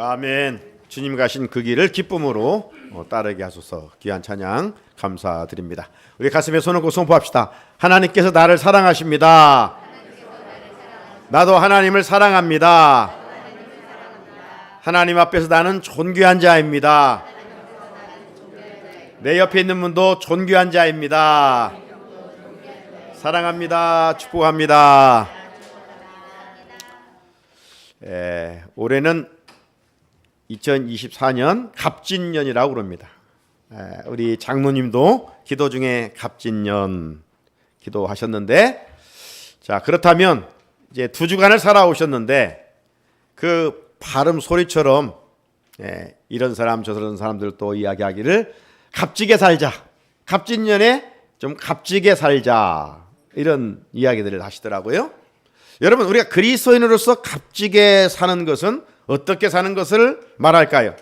아멘. 주님 가신 그 길을 기쁨으로 따르게 하소서. 귀한 찬양 감사드립니다. 우리 가슴에 손 얹고 선포합시다. 하나님께서 나를 사랑하십니다. 나도 하나님을 사랑합니다. 하나님 앞에서 나는 존귀한 자입니다. 내 옆에 있는 분도 존귀한 자입니다. 사랑합니다. 축복합니다. 올해는 2024년 갑진년이라고 그럽니다. 우리 장로님도 기도 중에 갑진년 기도하셨는데, 자, 그렇다면 이제 2주간을 살아오셨는데 그 발음 소리처럼 이런 사람 저런 사람들도 이야기하기를 값지게 살자, 갑진년에 좀 값지게 살자, 이런 이야기들을 하시더라고요. 여러분, 우리가 그리스도인으로서 값지게 사는 것은 어떻게 사는 것을 말할까요?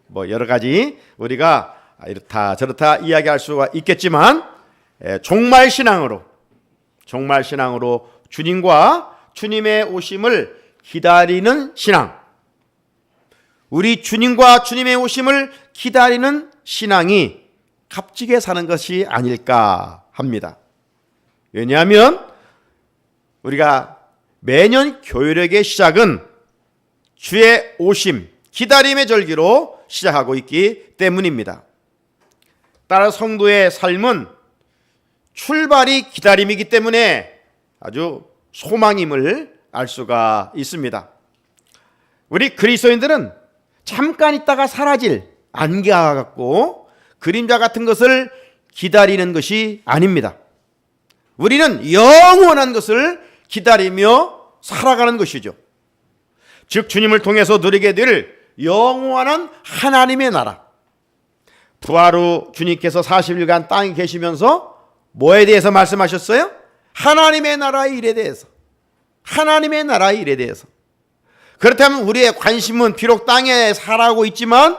뭐 여러 가지 우리가 이렇다 저렇다 이야기할 수가 있겠지만, 종말 신앙으로 주님과 주님의 오심을 기다리는 신앙, 우리 주님과 주님의 오심을 기다리는 신앙이 값지게 사는 것이 아닐까 합니다. 왜냐하면 우리가 매년 교회력의 시작은 주의 오심, 기다림의 절기로 시작하고 있기 때문입니다. 따라 성도의 삶은 출발이 기다림이기 때문에 아주 소망임을 알 수가 있습니다. 우리 그리스도인들은 잠깐 있다가 사라질 안개와 같고 그림자 같은 것을 기다리는 것이 아닙니다. 우리는 영원한 것을 기다리며 살아가는 것이죠. 즉 주님을 통해서 누리게 될 영원한 하나님의 나라. 부활 후 주님께서 40일간 땅에 계시면서 뭐에 대해서 말씀하셨어요? 하나님의 나라의 일에 대해서. 하나님의 나라의 일에 대해서. 그렇다면 우리의 관심은 비록 땅에 살아가고 있지만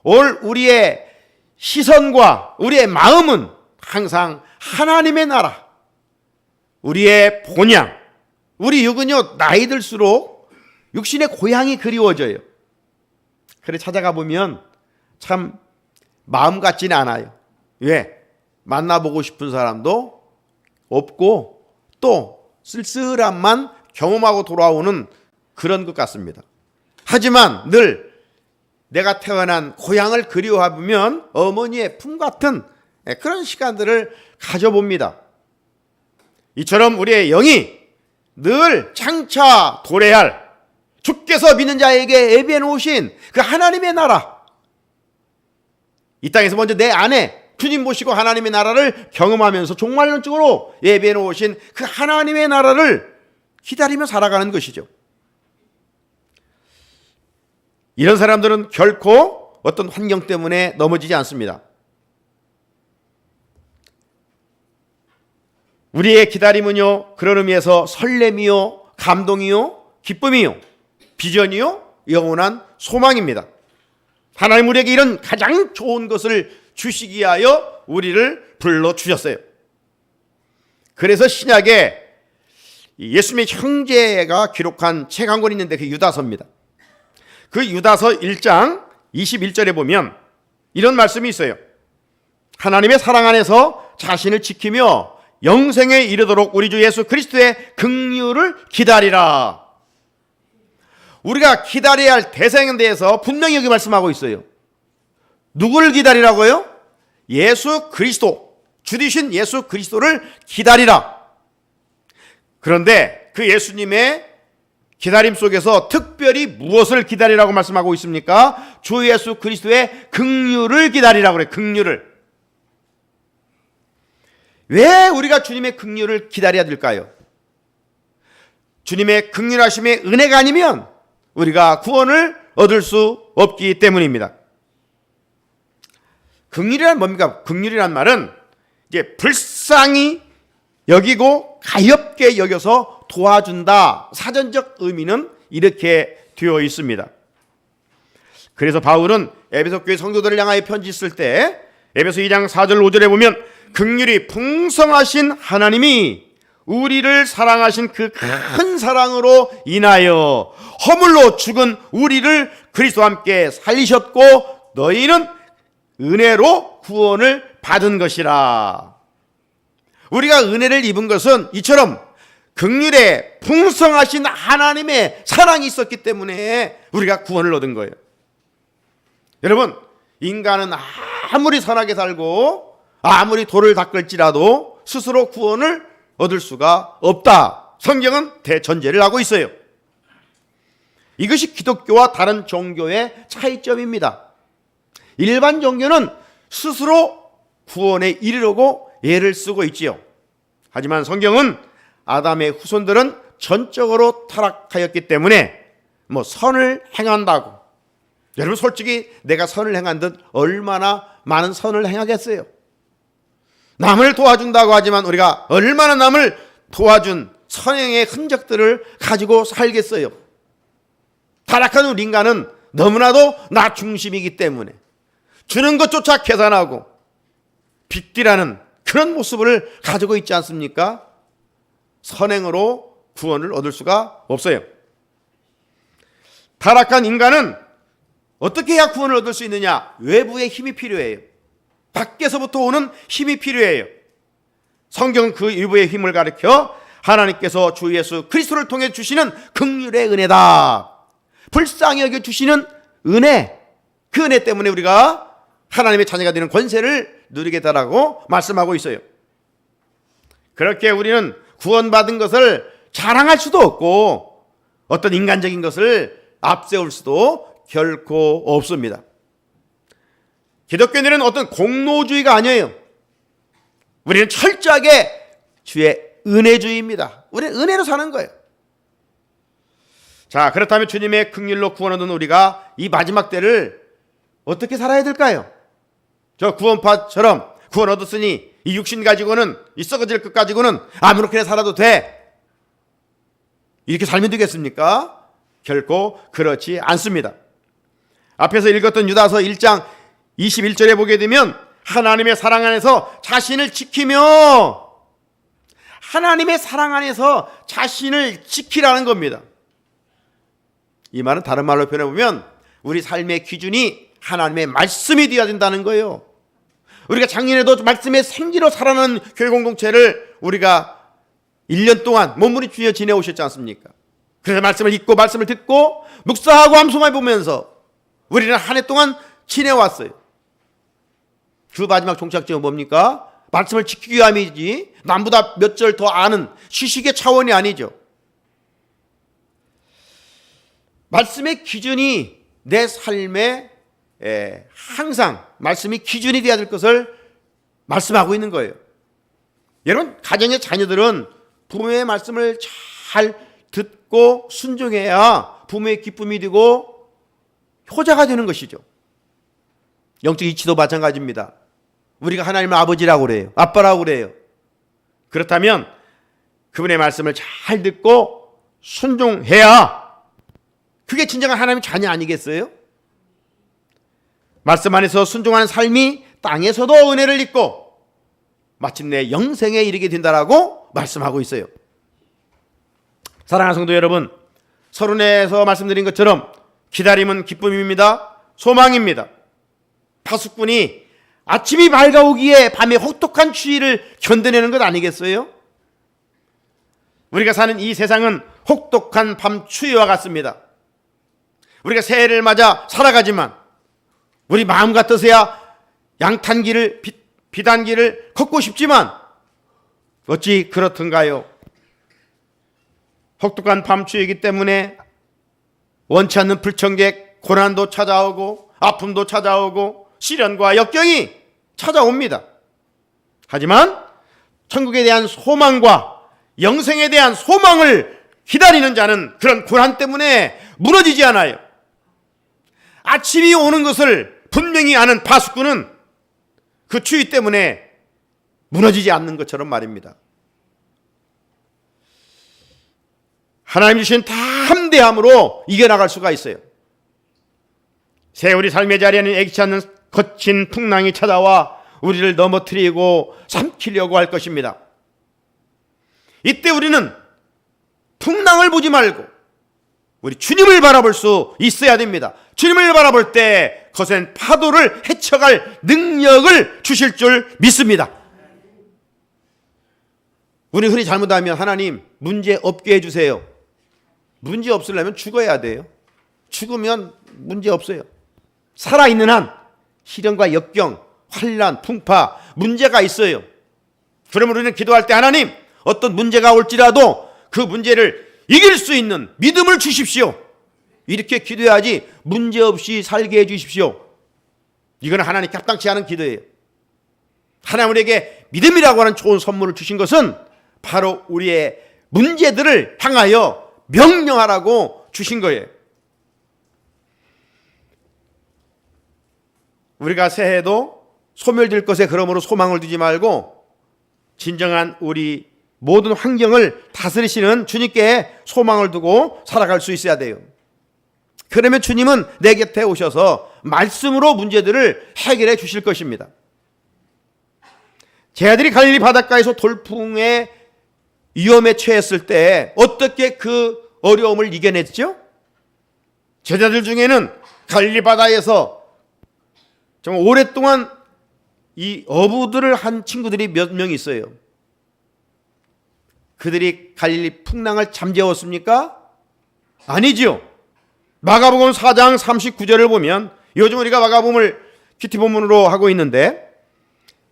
우리의 시선과 우리의 마음은 항상 하나님의 나라, 우리의 본향. 우리 육은요, 나이 들수록 육신의 고향이 그리워져요. 그래 찾아가 보면 참 마음 같지는 않아요. 왜? 만나보고 싶은 사람도 없고 또 쓸쓸함만 경험하고 돌아오는 그런 것 같습니다. 하지만 늘 내가 태어난 고향을 그리워하면 어머니의 품 같은 그런 시간들을 가져봅니다. 이처럼 우리의 영이 늘 장차 도래할 주께서 믿는 자에게 예비해 놓으신 그 하나님의 나라, 이 땅에서 먼저 내 안에 주님 모시고 하나님의 나라를 경험하면서 종말론적으로 예비해 놓으신 그 하나님의 나라를 기다리며 살아가는 것이죠. 이런 사람들은 결코 어떤 환경 때문에 넘어지지 않습니다. 우리의 기다림은요, 그런 의미에서 설렘이요, 감동이요, 기쁨이요, 비전이요, 영원한 소망입니다. 하나님 우리에게 이런 가장 좋은 것을 주시기 위하여 우리를 불러주셨어요. 그래서 신약에 예수님의 형제가 기록한 책 한 권 있는데 그 유다서입니다. 그 유다서 1장 21절에 보면 이런 말씀이 있어요. 하나님의 사랑 안에서 자신을 지키며 영생에 이르도록 우리 주 예수 그리스도의 긍휼을 기다리라. 우리가 기다려야 할 대상에 대해서 분명히 여기 말씀하고 있어요. 누구를 기다리라고요? 예수 그리스도, 주 되신 예수 그리스도를 기다리라. 그런데 그 예수님의 기다림 속에서 특별히 무엇을 기다리라고 말씀하고 있습니까? 주 예수 그리스도의 긍휼을 기다리라고 그래요. 긍휼을. 왜 우리가 주님의 긍휼을 기다려야 될까요? 주님의 긍휼하심의 은혜가 아니면 우리가 구원을 얻을 수 없기 때문입니다. 긍휼이란 뭡니까? 긍휼이란 말은 이제 불쌍히 여기고 가엾게 여겨서 도와준다. 사전적 의미는 이렇게 되어 있습니다. 그래서 바울은 에베소 교회 성도들을 향하여 편지 쓸 때 에베소 2장 4절 5절에 보면 긍휼이 풍성하신 하나님이 우리를 사랑하신 그 큰 사랑으로 인하여 허물로 죽은 우리를 그리스도와 함께 살리셨고 너희는 은혜로 구원을 받은 것이라. 우리가 은혜를 입은 것은 이처럼 긍휼에 풍성하신 하나님의 사랑이 있었기 때문에 우리가 구원을 얻은 거예요. 여러분, 인간은 아무리 선하게 살고 아무리 돌을 닦을지라도 스스로 구원을 얻을 수가 없다. 성경은 대전제를 하고 있어요. 이것이 기독교와 다른 종교의 차이점입니다. 일반 종교는 스스로 구원에 이르려고 애를 쓰고 있지요. 하지만 성경은 아담의 후손들은 전적으로 타락하였기 때문에 선을 행한다고. 여러분, 솔직히 내가 선을 행한 듯 얼마나 많은 선을 행하겠어요? 남을 도와준다고 하지만 우리가 얼마나 남을 도와준 선행의 흔적들을 가지고 살겠어요? 타락한 우리 인간은 너무나도 나 중심이기 때문에 주는 것조차 계산하고 빚디라는 그런 모습을 가지고 있지 않습니까? 선행으로 구원을 얻을 수가 없어요. 타락한 인간은 어떻게 해야 구원을 얻을 수 있느냐? 외부의 힘이 필요해요. 밖에서부터 오는 힘이 필요해요. 성경은 그 외부의 힘을 가리켜 하나님께서 주 예수 그리스도를 통해 주시는 긍휼의 은혜다. 불쌍히 여겨 주시는 은혜, 그 은혜 때문에 우리가 하나님의 자녀가 되는 권세를 누리겠다라고 말씀하고 있어요. 그렇게 우리는 구원받은 것을 자랑할 수도 없고 어떤 인간적인 것을 앞세울 수도 결코 없습니다. 기독교인들은 어떤 공로주의가 아니에요. 우리는 철저하게 주의 은혜주의입니다. 우리는 은혜로 사는 거예요. 자, 그렇다면 주님의 긍휼로 구원 얻은 우리가 이 마지막 때를 어떻게 살아야 될까요? 저 구원파처럼 구원 얻었으니 이 육신 가지고는, 이 썩어질 것 가지고는 아무렇게나 살아도 돼, 이렇게 살면 되겠습니까? 결코 그렇지 않습니다. 앞에서 읽었던 유다서 1장 21절에 보게 되면 하나님의 사랑 안에서 자신을 지키며, 하나님의 사랑 안에서 자신을 지키라는 겁니다. 이 말은 다른 말로 표현해보면 우리 삶의 기준이 하나님의 말씀이 되어야 된다는 거예요. 우리가 작년에도 말씀의 생기로 살아나는 교회 공동체를 우리가 1년 동안 몸부림치며 지내오셨지 않습니까? 그래서 말씀을 읽고 말씀을 듣고 묵상하고 암송해 보면서 우리는 한 해 동안 지내왔어요. 그 마지막 종착점은 뭡니까? 말씀을 지키기 위함이지 남보다 몇 절 더 아는 시식의 차원이 아니죠. 말씀의 기준이 내 삶에 항상 말씀이 기준이 되어야 될 것을 말씀하고 있는 거예요. 여러분, 가정의 자녀들은 부모의 말씀을 잘 듣고 순종해야 부모의 기쁨이 되고 효자가 되는 것이죠. 영적 이치도 마찬가지입니다. 우리가 하나님의 아버지라고 그래요. 아빠라고 그래요. 그렇다면 그분의 말씀을 잘 듣고 순종해야 그게 진정한 하나님의 자녀 아니겠어요? 말씀 안에서 순종하는 삶이 땅에서도 은혜를 입고 마침내 영생에 이르게 된다라고 말씀하고 있어요. 사랑하는 성도 여러분, 서론에서 말씀드린 것처럼 기다림은 기쁨입니다. 소망입니다. 파수꾼이 아침이 밝아오기에 밤에 혹독한 추위를 견뎌내는 것 아니겠어요? 우리가 사는 이 세상은 혹독한 밤 추위와 같습니다. 우리가 새해를 맞아 살아가지만 우리 마음 같아서야 양탄길을, 비단길을 걷고 싶지만 어찌 그렇던가요? 혹독한 밤추위이기 때문에 원치 않는 불청객, 고난도 찾아오고 아픔도 찾아오고 시련과 역경이 찾아옵니다. 하지만 천국에 대한 소망과 영생에 대한 소망을 기다리는 자는 그런 고난 때문에 무너지지 않아요. 아침이 오는 것을 분명히 아는 파수꾼은 그 추위 때문에 무너지지 않는 것처럼 말입니다. 하나님 주신 다 함대함으로 이겨나갈 수가 있어요. 세월이 삶의 자리에는 애기치 않는 거친 풍랑이 찾아와 우리를 넘어뜨리고 삼키려고 할 것입니다. 이때 우리는 풍랑을 보지 말고 우리 주님을 바라볼 수 있어야 됩니다. 주님을 바라볼 때 거센 파도를 헤쳐갈 능력을 주실 줄 믿습니다. 우리 흔히 잘못하면 하나님 문제 없게 해주세요. 문제 없으려면 죽어야 돼요. 죽으면 문제 없어요. 살아있는 한 시련과 역경, 환난, 풍파, 문제가 있어요. 그러면 우리는 기도할 때 하나님 어떤 문제가 올지라도 그 문제를 이길 수 있는 믿음을 주십시오. 이렇게 기도해야지 문제없이 살게 해주십시오. 이건 하나님께 합당치 않은 기도예요. 하나님 우리에게 믿음이라고 하는 좋은 선물을 주신 것은 바로 우리의 문제들을 향하여 명령하라고 주신 거예요. 우리가 새해에도 소멸될 것에 그러므로 소망을 두지 말고 진정한 우리 모든 환경을 다스리시는 주님께 소망을 두고 살아갈 수 있어야 돼요. 그러면 주님은 내 곁에 오셔서 말씀으로 문제들을 해결해 주실 것입니다. 제 아들이 갈릴리 바닷가에서 돌풍의 위험에 처했을 때 어떻게 그 어려움을 이겨냈죠? 제자들 중에는 갈릴리 바다에서 정말 오랫동안 이 어부들을 한 친구들이 몇 명 있어요. 그들이 갈릴리 풍랑을 잠재웠습니까? 아니지요. 마가복음 4장 39절을 보면 요즘 우리가 마가복음을 큐티 본문으로 하고 있는데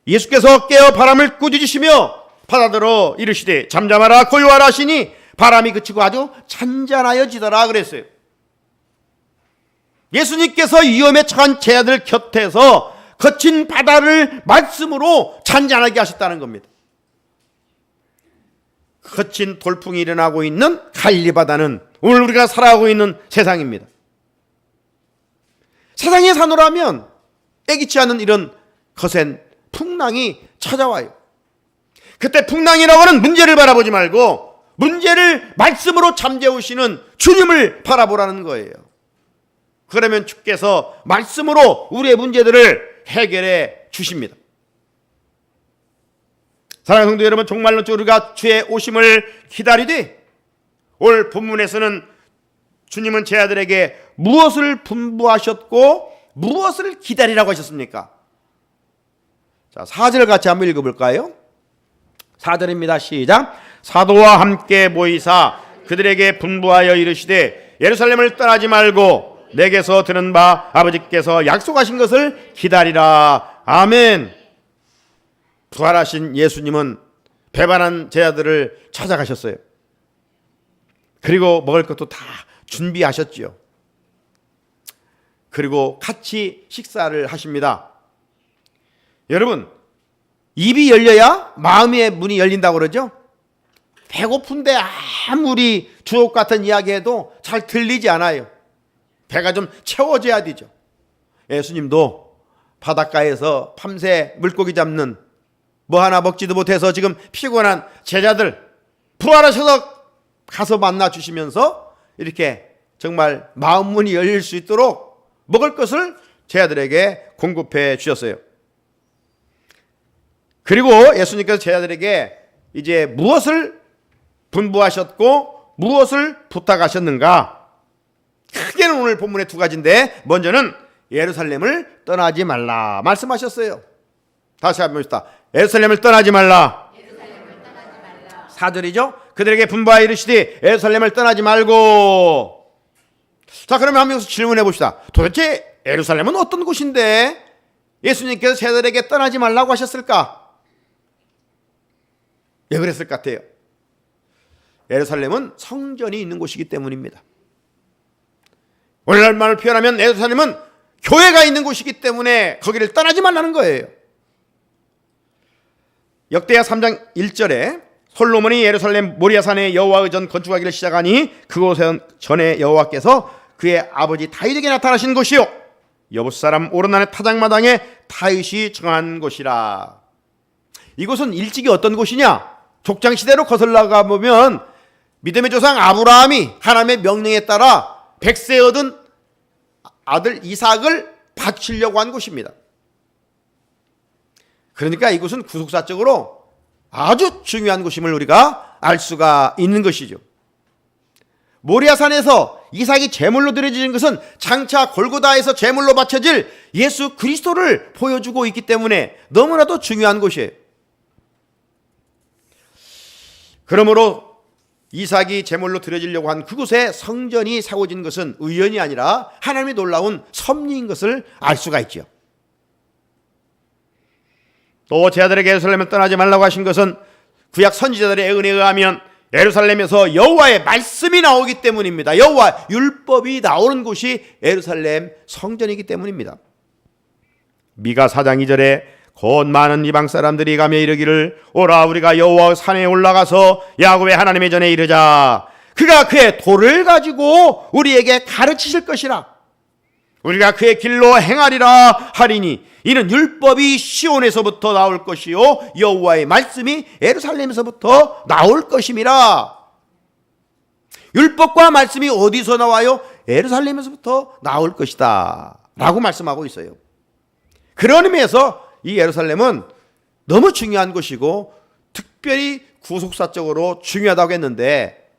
예수께서 깨어 바람을 꾸짖으시며 바다더러 이르시되 잠잠하라 고요하라 하시니 바람이 그치고 아주 잔잔하여지더라 그랬어요. 예수님께서 위험에 처한 제자들 곁에서 거친 바다를 말씀으로 잔잔하게 하셨다는 겁니다. 거친 돌풍이 일어나고 있는 갈릴리 바다는 오늘 우리가 살아가고 있는 세상입니다. 세상에 사노라면 애기치 않은 이런 거센 풍랑이 찾아와요. 그때 풍랑이라고 하는 문제를 바라보지 말고 문제를 말씀으로 잠재우시는 주님을 바라보라는 거예요. 그러면 주께서 말씀으로 우리의 문제들을 해결해 주십니다. 사랑하는 성도 여러분, 정말로 우리가 주의 오심을 기다리되 올 본문에서는 주님은 제 아들에게 무엇을 분부하셨고 무엇을 기다리라고 하셨습니까? 자, 4절 같이 한번 읽어볼까요? 4절입니다. 시작. 사도와 함께 모이사 그들에게 분부하여 이르시되 예루살렘을 떠나지 말고 내게서 들은 바 아버지께서 약속하신 것을 기다리라. 아멘. 부활하신 예수님은 배반한 제자들을 찾아가셨어요. 그리고 먹을 것도 다 준비하셨지요. 그리고 같이 식사를 하십니다. 여러분, 입이 열려야 마음의 문이 열린다고 그러죠? 배고픈데 아무리 주옥 같은 이야기해도 잘 들리지 않아요. 배가 좀 채워져야 되죠. 예수님도 바닷가에서 밤새 물고기 잡는 뭐 하나 먹지도 못해서 지금 피곤한 제자들 부활하셔서 가서 만나 주시면서 이렇게 정말 마음 문이 열릴 수 있도록 먹을 것을 제자들에게 공급해 주셨어요. 그리고 예수님께서 제자들에게 이제 무엇을 분부하셨고 무엇을 부탁하셨는가? 크게는 오늘 본문의 두 가지인데 먼저는 예루살렘을 떠나지 말라 말씀하셨어요. 다시 한번 봅시다. 예루살렘을 떠나지 말라. 4절이죠. 그들에게 분부하여 이르시되 예루살렘을 떠나지 말고. 자, 그러면 한번 여기서 질문해 봅시다. 도대체 예루살렘은 어떤 곳인데 예수님께서 제자들에게 떠나지 말라고 하셨을까? 왜 그랬을 것 같아요? 예루살렘은 성전이 있는 곳이기 때문입니다. 오늘날만을 표현하면 예루살렘은 교회가 있는 곳이기 때문에 거기를 떠나지 말라는 거예요. 역대하 3장 1절에 솔로몬이 예루살렘 모리아산에 여호와의 전 건축하기를 시작하니 그곳은 전에 여호와께서 그의 아버지 다윗에게 나타나신 곳이요 여부스 사람 오르난의 타작마당에 다윗이 정한 곳이라. 이곳은 일찍이 어떤 곳이냐? 족장시대로 거슬러가 보면 믿음의 조상 아브라함이 하나님의 명령에 따라 백세 얻은 아들 이삭을 바치려고 한 곳입니다. 그러니까 이곳은 구속사적으로 아주 중요한 곳임을 우리가 알 수가 있는 것이죠. 모리아산에서 이삭이 제물로 드려지는 것은 장차 골고다에서 제물로 바쳐질 예수 그리스도를 보여주고 있기 때문에 너무나도 중요한 곳이에요. 그러므로 이삭이 제물로 드려지려고 한 그곳에 성전이 세워진 것은 우연이 아니라 하나님의 놀라운 섭리인 것을 알 수가 있죠. 또 제 아들에게 예루살렘을 떠나지 말라고 하신 것은 구약 선지자들의 은혜에 의하면 예루살렘에서 여호와의 말씀이 나오기 때문입니다. 여호와 율법이 나오는 곳이 예루살렘 성전이기 때문입니다. 미가 4장 2절에 곧 많은 이방 사람들이 가며 이르기를 오라 우리가 여호와 산에 올라가서 야곱의 하나님의 전에 이르자. 그가 그의 도를 가지고 우리에게 가르치실 것이라. 우리가 그의 길로 행하리라 하리니 이는 율법이 시온에서부터 나올 것이요 여호와의 말씀이 예루살렘에서부터 나올 것임이라. 율법과 말씀이 어디서 나와요? 예루살렘에서부터 나올 것이다 라고 말씀하고 있어요. 그런 의미에서 이 예루살렘은 너무 중요한 곳이고 특별히 구속사적으로 중요하다고 했는데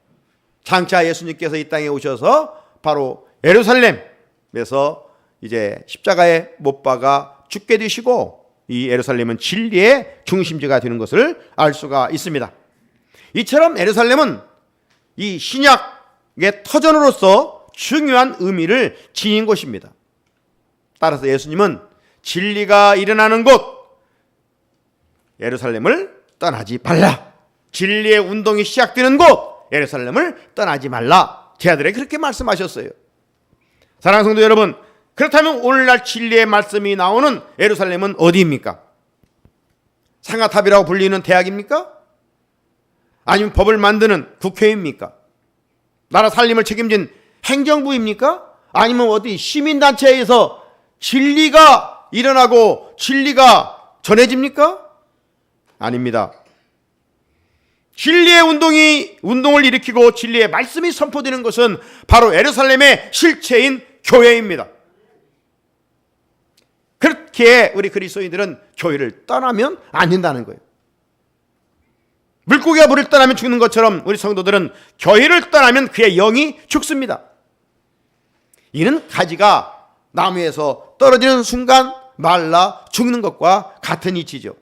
장차 예수님께서 이 땅에 오셔서 바로 예루살렘에서 이제 십자가에 못 박아 죽게 되시고 이 예루살렘은 진리의 중심지가 되는 것을 알 수가 있습니다. 이처럼 예루살렘은 이 신약의 터전으로서 중요한 의미를 지닌 곳입니다. 따라서 예수님은 진리가 일어나는 곳 예루살렘을 떠나지 말라. 진리의 운동이 시작되는 곳 예루살렘을 떠나지 말라. 제 아들에게 그렇게 말씀하셨어요. 사랑하는 성도 여러분, 그렇다면 오늘날 진리의 말씀이 나오는 예루살렘은 어디입니까? 상하탑이라고 불리는 대학입니까? 아니면 법을 만드는 국회입니까? 나라 살림을 책임진 행정부입니까? 아니면 어디 시민단체에서 진리가 일어나고 진리가 전해집니까? 아닙니다. 진리의 운동을 일으키고 진리의 말씀이 선포되는 것은 바로 예루살렘의 실체인 교회입니다. 그렇게 우리 그리스도인들은 교회를 떠나면 안 된다는 거예요. 물고기가 물을 떠나면 죽는 것처럼 우리 성도들은 교회를 떠나면 그의 영이 죽습니다. 이는 가지가 나무에서 떨어지는 순간 말라 죽는 것과 같은 이치죠.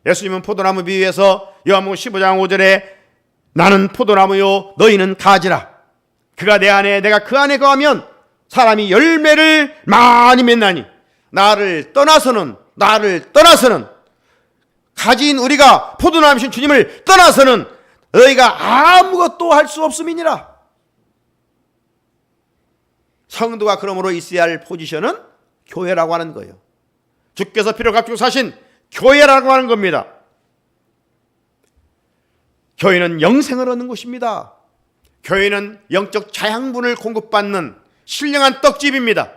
예수님은 포도나무 비유에서 요한복음 15장 5절에 나는 포도나무요 너희는 가지라. 그가 내 안에 내가 그 안에 거하면 사람이 열매를 많이 맺나니 나를 떠나서는 가지인 우리가 포도나무신 주님을 떠나서는 너희가 아무것도 할 수 없음이니라. 성도가 그러므로 있어야 할 포지션은 교회라고 하는 거예요. 주께서 피를 값주고 사신 교회라고 하는 겁니다. 교회는 영생을 얻는 곳입니다. 교회는 영적 자양분을 공급받는 신령한 떡집입니다.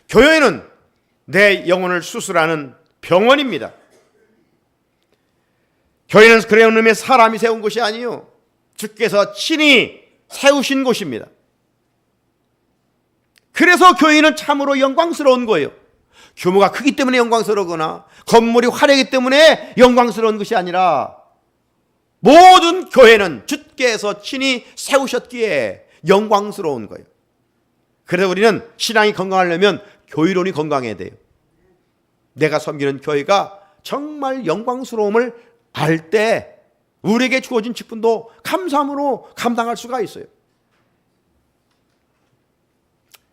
교회는 내 영혼을 수술하는 병원입니다. 교회는 그런 의미의 사람이 세운 곳이 아니요 주께서 친히 세우신 곳입니다. 그래서 교회는 참으로 영광스러운 거예요. 규모가 크기 때문에 영광스러우거나 건물이 화려하기 때문에 영광스러운 것이 아니라 모든 교회는 주께서 친히 세우셨기에 영광스러운 거예요. 그래서 우리는 신앙이 건강하려면 교회론이 건강해야 돼요. 내가 섬기는 교회가 정말 영광스러움을 알 때 우리에게 주어진 직분도 감사함으로 감당할 수가 있어요.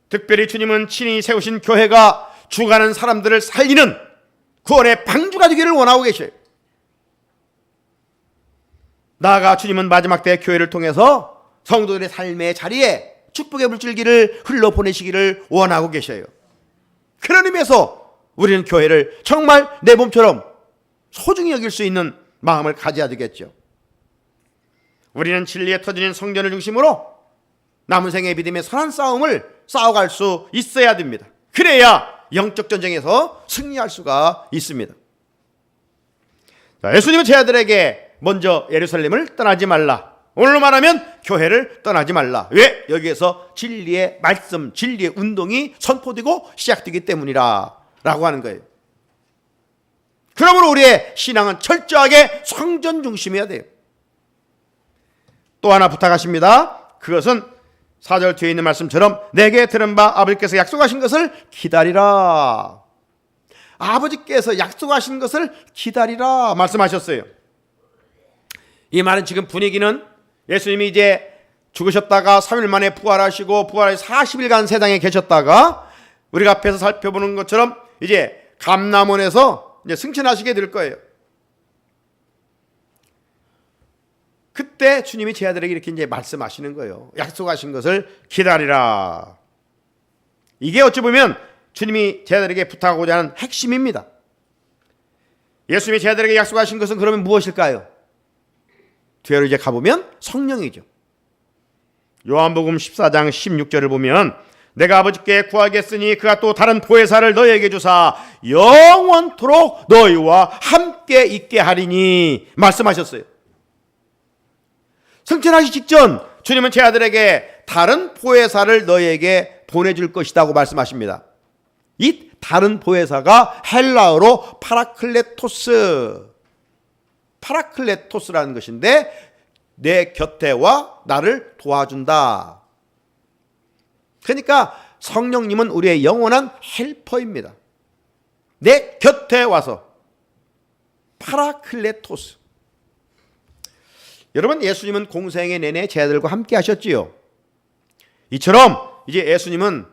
특별히 주님은 친히 세우신 교회가 죽어가는 사람들을 살리는 구원의 방주가 되기를 원하고 계셔요. 나아가 주님은 마지막 때 교회를 통해서 성도들의 삶의 자리에 축복의 물줄기를 흘러보내시기를 원하고 계셔요. 그런 의미에서 우리는 교회를 정말 내 몸처럼 소중히 여길 수 있는 마음을 가져야 되겠죠. 우리는 진리에 터지는 성전을 중심으로 남은 생의 믿음의 선한 싸움을 싸워갈 수 있어야 됩니다. 그래야 영적 전쟁에서 승리할 수가 있습니다. 자, 예수님은 제 아들에게 먼저 예루살렘을 떠나지 말라. 오늘로 말하면 교회를 떠나지 말라. 왜? 여기에서 진리의 말씀, 진리의 운동이 선포되고 시작되기 때문이라 라고 하는 거예요. 그러므로 우리의 신앙은 철저하게 성전 중심이어야 돼요. 또 하나 부탁하십니다. 그것은 4절 뒤에 있는 말씀처럼 내게 들은 바 아버지께서 약속하신 것을 기다리라. 아버지께서 약속하신 것을 기다리라 말씀하셨어요. 이 말은 지금 분위기는 예수님이 이제 죽으셨다가 3일 만에 부활하시고 부활해서 40일간 세상에 계셨다가 우리가 앞에서 살펴보는 것처럼 이제 감람원에서 이제 승천하시게 될 거예요. 그때 주님이 제 아들에게 이렇게 이제 말씀하시는 거예요. 약속하신 것을 기다리라. 이게 어찌 보면 주님이 제 아들에게 부탁하고자 하는 핵심입니다. 예수님이 제 아들에게 약속하신 것은 그러면 무엇일까요? 뒤로 이제 가보면 성령이죠. 요한복음 14장 16절을 보면 내가 아버지께 구하겠으니 그가 또 다른 보혜사를 너희에게 주사 영원토록 너희와 함께 있게 하리니 말씀하셨어요. 승천하기 직전 주님은 제 아들에게 다른 보혜사를 너희에게 보내줄 것이라고 말씀하십니다. 이 다른 보혜사가 헬라어로 파라클레토스라는 것인데 내 곁에와 나를 도와준다. 그러니까 성령님은 우리의 영원한 헬퍼입니다. 내 곁에 와서 파라클레토스. 여러분, 예수님은 공생애 내내 제 아들과 함께 하셨지요. 이처럼 이제 예수님은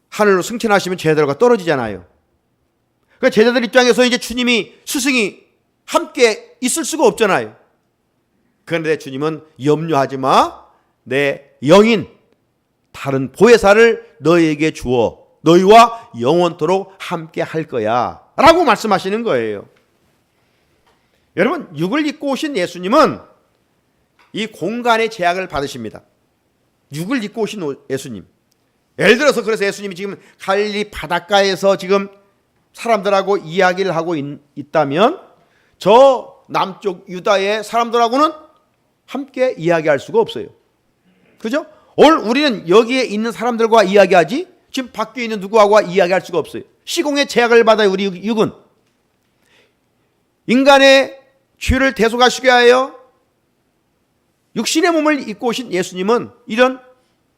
하늘로 승천하시면 제자들과 떨어지잖아요. 그러니까 제자들 입장에서 이제 주님이 스승이 함께 있을 수가 없잖아요. 그런데 주님은 염려하지 마. 내 영인 다른 보혜사를 너희에게 주어 너희와 영원토록 함께 할 거야 라고 말씀하시는 거예요. 여러분, 육을 입고 오신 예수님은 이 공간의 제약을 받으십니다. 육을 입고 오신 예수님. 예를 들어서 그래서 예수님이 지금 갈릴리 바닷가에서 지금 사람들하고 이야기를 하고 있다면 저 남쪽 유다의 사람들하고는 함께 이야기할 수가 없어요. 그죠? 오늘 우리는 여기에 있는 사람들과 이야기하지 지금 밖에 있는 누구하고 이야기할 수가 없어요. 시공의 제약을 받아요. 우리 육은. 인간의 죄를 대속하시게 하여 육신의 몸을 입고 오신 예수님은 이런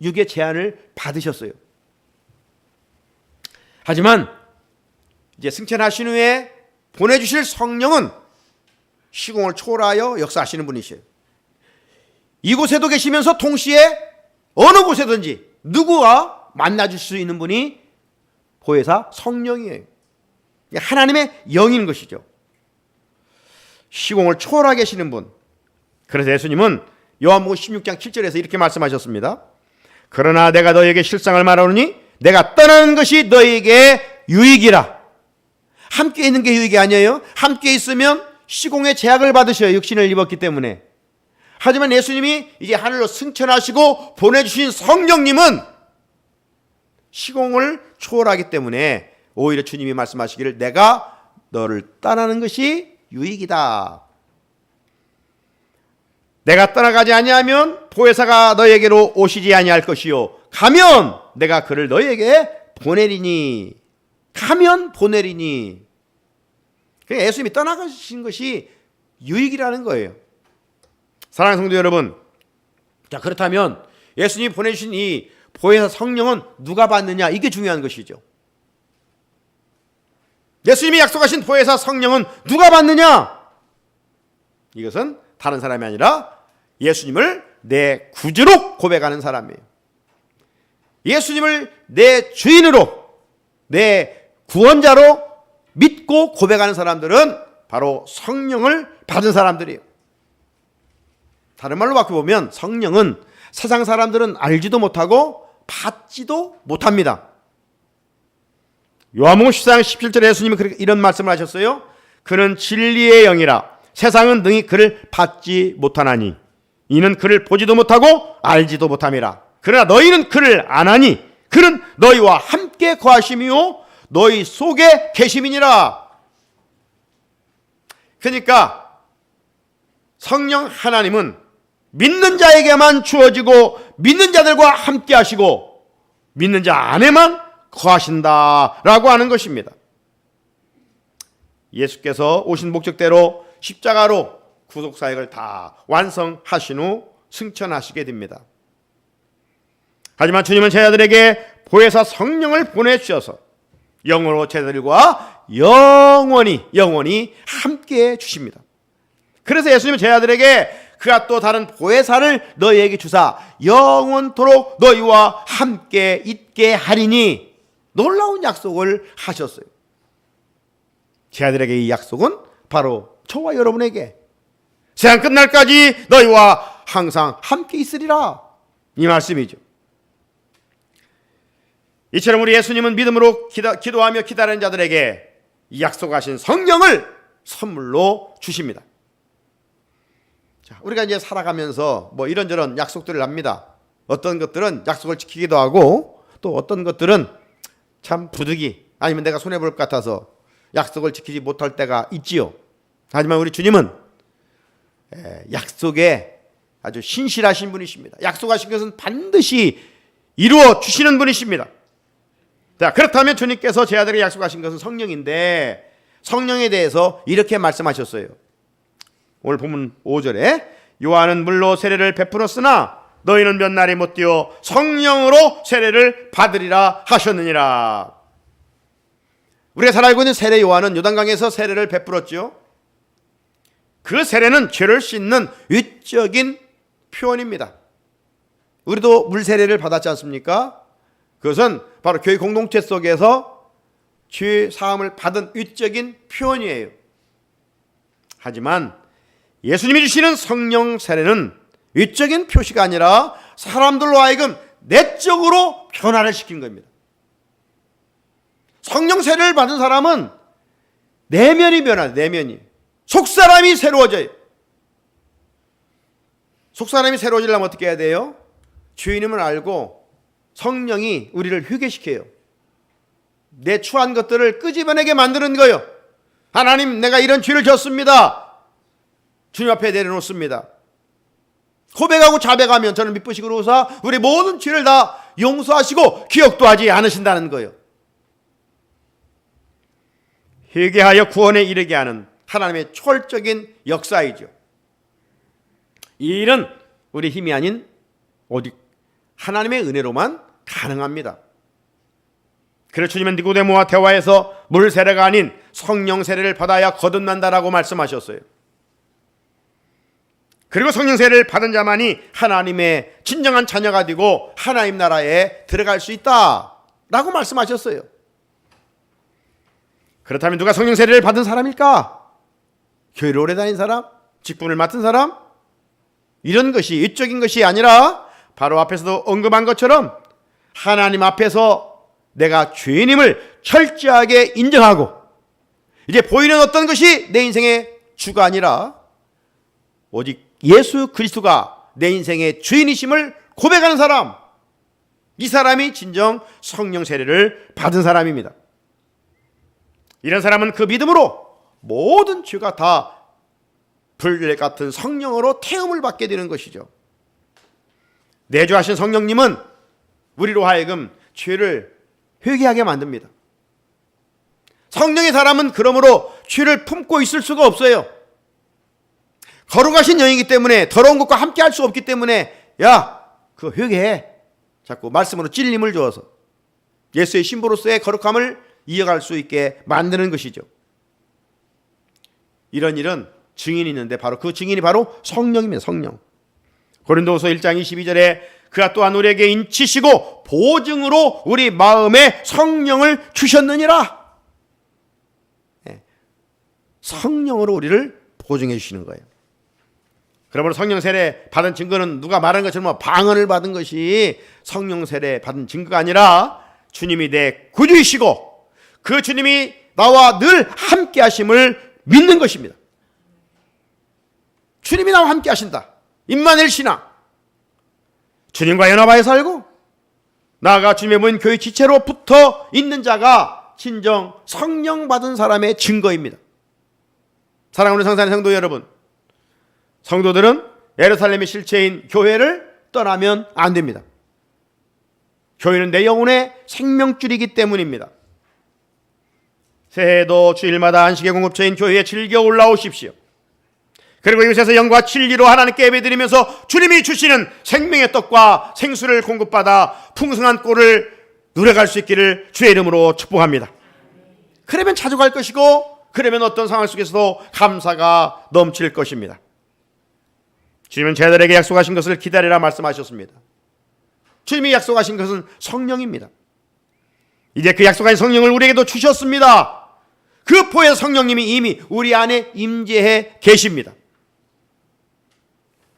육의 제한을 받으셨어요. 하지만 이제 승천하신 후에 보내주실 성령은 시공을 초월하여 역사하시는 분이셔요. 이곳에도 계시면서 동시에 어느 곳에든지 누구와 만나줄 수 있는 분이 보혜사 성령이에요. 하나님의 영인 것이죠. 시공을 초월하게 계시는 분. 그래서 예수님은 요한복음 16장 7절에서 이렇게 말씀하셨습니다. 그러나 내가 너희에게 실상을 말하노니 내가 떠나는 것이 너희에게 유익이라. 함께 있는 게 유익이 아니에요. 함께 있으면 시공의 제약을 받으셔요. 육신을 입었기 때문에. 하지만 예수님이 이제 하늘로 승천하시고 보내주신 성령님은 시공을 초월하기 때문에 오히려 주님이 말씀하시기를 내가 너를 떠나는 것이 유익이다. 내가 떠나가지 아니하면 보혜사가 너희에게로 오시지 아니할 것이요 가면 내가 그를 너희에게 보내리니. 가면 보내리니. 그러니까 예수님이 떠나가신 것이 유익이라는 거예요. 사랑하는 성도 여러분, 자 그렇다면 예수님이 보내주신 이 보혜사 성령은 누가 받느냐, 이게 중요한 것이죠. 예수님이 약속하신 보혜사 성령은 누가 받느냐? 이것은 다른 사람이 아니라 예수님을 내 구주로 고백하는 사람이에요. 예수님을 내 주인으로, 내 구원자로 믿고 고백하는 사람들은 바로 성령을 받은 사람들이에요. 다른 말로 바꿔보면 성령은 세상 사람들은 알지도 못하고 받지도 못합니다. 요한복음 14장 17절에 예수님이 이런 말씀을 하셨어요. 그는 진리의 영이라 세상은 능히 그를 받지 못하나니 이는 그를 보지도 못하고 알지도 못함이라. 그러나 너희는 그를 아나니 그는 너희와 함께 거하심이요 너희 속에 계심이니라. 그러니까 성령 하나님은 믿는 자에게만 주어지고 믿는 자들과 함께 하시고 믿는 자 안에만 거하신다라고 하는 것입니다. 예수께서 오신 목적대로 십자가로 구속사역을 다 완성하신 후 승천하시게 됩니다. 하지만 주님은 제자들에게 보혜사 성령을 보내주셔서 영으로 제자들과 영원히 함께해 주십니다. 그래서 예수님은 제자들에게 그가 또 다른 보혜사를 너희에게 주사 영원토록 너희와 함께 있게 하리니 놀라운 약속을 하셨어요. 제자들에게 이 약속은 바로 저와 여러분에게 세상 끝날까지 너희와 항상 함께 있으리라, 이 말씀이죠. 이처럼 우리 예수님은 믿음으로 기도하며 기다리는 자들에게 이 약속하신 성령을 선물로 주십니다. 자, 우리가 이제 살아가면서 뭐 이런저런 약속들을 합니다. 어떤 것들은 약속을 지키기도 하고 또 어떤 것들은 참 부득이 아니면 내가 손해볼 것 같아서 약속을 지키지 못할 때가 있지요. 하지만 우리 주님은 약속에 아주 신실하신 분이십니다. 약속하신 것은 반드시 이루어 주시는 분이십니다. 자, 그렇다면 주님께서 제자들에게 약속하신 것은 성령인데 성령에 대해서 이렇게 말씀하셨어요. 오늘 본문 5절에 요한은 물로 세례를 베풀었으나 너희는 몇 날이 못 되어 성령으로 세례를 받으리라 하셨느니라. 우리가 잘 알고 있는 세례 요한은 요단강에서 세례를 베풀었죠. 그 세례는 죄를 씻는 위적인 표현입니다. 우리도 물 세례를 받았지 않습니까? 그것은 바로 교회 공동체 속에서 죄 사함을 받은 위적인 표현이에요. 하지만 예수님이 주시는 성령 세례는 위적인 표시가 아니라 사람들로 하여금 내적으로 변화를 시킨 겁니다. 성령 세례를 받은 사람은 내면이 변화돼요. 내면이. 속사람이 새로워져요. 속사람이 새로워지려면 어떻게 해야 돼요? 주인임을 알고 성령이 우리를 회개시켜요. 내 추한 것들을 끄집어내게 만드는 거예요. 하나님, 내가 이런 죄를 졌습니다. 주님 앞에 내려놓습니다. 고백하고 자백하면 저는 미쁘시고 그러사 우리 모든 죄를 다 용서하시고 기억도 하지 않으신다는 거예요. 회개하여 구원에 이르게 하는 하나님의 초월적인 역사이죠. 이 일은 우리 힘이 아닌 오직 하나님의 은혜로만 가능합니다. 그래서 주님은 니고데모와 대화에서 물 세례가 아닌 성령 세례를 받아야 거듭난다라고 말씀하셨어요. 그리고 성령 세례를 받은 자만이 하나님의 진정한 자녀가 되고 하나님 나라에 들어갈 수 있다라고 말씀하셨어요. 그렇다면 누가 성령 세례를 받은 사람일까? 교회를 오래 다닌 사람? 직분을 맡은 사람? 이런 것이 위적인 것이 아니라 바로 앞에서도 언급한 것처럼 하나님 앞에서 내가 죄인임을 철저하게 인정하고 이제 보이는 어떤 것이 내 인생의 주가 아니라 오직 예수 그리스도가 내 인생의 주인이심을 고백하는 사람, 이 사람이 진정 성령 세례를 받은 사람입니다. 이런 사람은 그 믿음으로 모든 죄가 다 불 같은 성령으로 태움을 받게 되는 것이죠. 내주하신 성령님은 우리로 하여금 죄를 회개하게 만듭니다. 성령의 사람은 그러므로 죄를 품고 있을 수가 없어요. 거룩하신 영이기 때문에 더러운 것과 함께 할 수 없기 때문에 그거 회개해. 자꾸 말씀으로 찔림을 주어서 예수의 신부로서의 거룩함을 이어갈 수 있게 만드는 것이죠. 이런 일은 증인이 있는데 바로 그 증인이 바로 성령입니다. 성령. 고린도후서 1장 22절에 그가 또한 우리에게 인치시고 보증으로 우리 마음에 성령을 주셨느니라. 성령으로 우리를 보증해 주시는 거예요. 그러므로 성령 세례 받은 증거는 누가 말한 것처럼 방언을 받은 것이 성령 세례 받은 증거가 아니라 주님이 내 구주이시고 그 주님이 나와 늘 함께 하심을 믿는 것입니다. 주님이 나와 함께 하신다. 임마누엘 신앙. 주님과 연합하여 살고 나아가 주님의 모인 교회 지체로 붙어 있는 자가 진정 성령 받은 사람의 증거입니다. 사랑하는 성산의 성도 여러분, 성도들은 예루살렘의 실체인 교회를 떠나면 안 됩니다. 교회는 내 영혼의 생명줄이기 때문입니다. 새해도 주일마다 안식의 공급처인 교회에 즐겨 올라오십시오. 그리고 이곳에서 영과 진리로 하나님께 예배드리면서 주님이 주시는 생명의 떡과 생수를 공급받아 풍성한 꼴을 누려갈 수 있기를 주의 이름으로 축복합니다. 그러면 자주 갈 것이고, 그러면 어떤 상황 속에서도 감사가 넘칠 것입니다. 주님은 제자들에게 약속하신 것을 기다리라 말씀하셨습니다. 주님이 약속하신 것은 성령입니다. 이제 그 약속하신 성령을 우리에게도 주셨습니다. 그 포의 성령님이 이미 우리 안에 임재해 계십니다.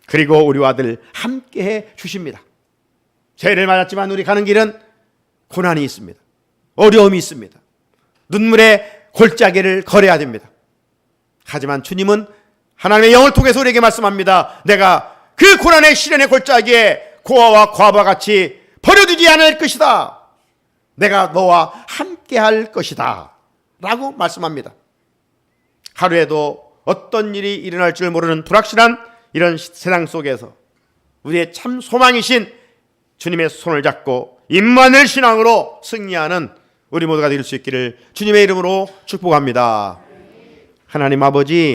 그리고 우리와 늘 함께해 주십니다. 죄를 맞았지만 우리 가는 길은 고난이 있습니다. 어려움이 있습니다. 눈물의 골짜기를 걸어야 됩니다. 하지만 주님은 하나님의 영을 통해서 우리에게 말씀합니다. 내가 그 고난의 시련의 골짜기에 고아와 과부와 같이 버려두지 않을 것이다. 내가 너와 함께할 것이다 라고 말씀합니다. 하루에도 어떤 일이 일어날 줄 모르는 불확실한 이런 세상 속에서 우리의 참 소망이신 주님의 손을 잡고 임마누엘 신앙으로 승리하는 우리 모두가 될 수 있기를 주님의 이름으로 축복합니다. 하나님 아버지,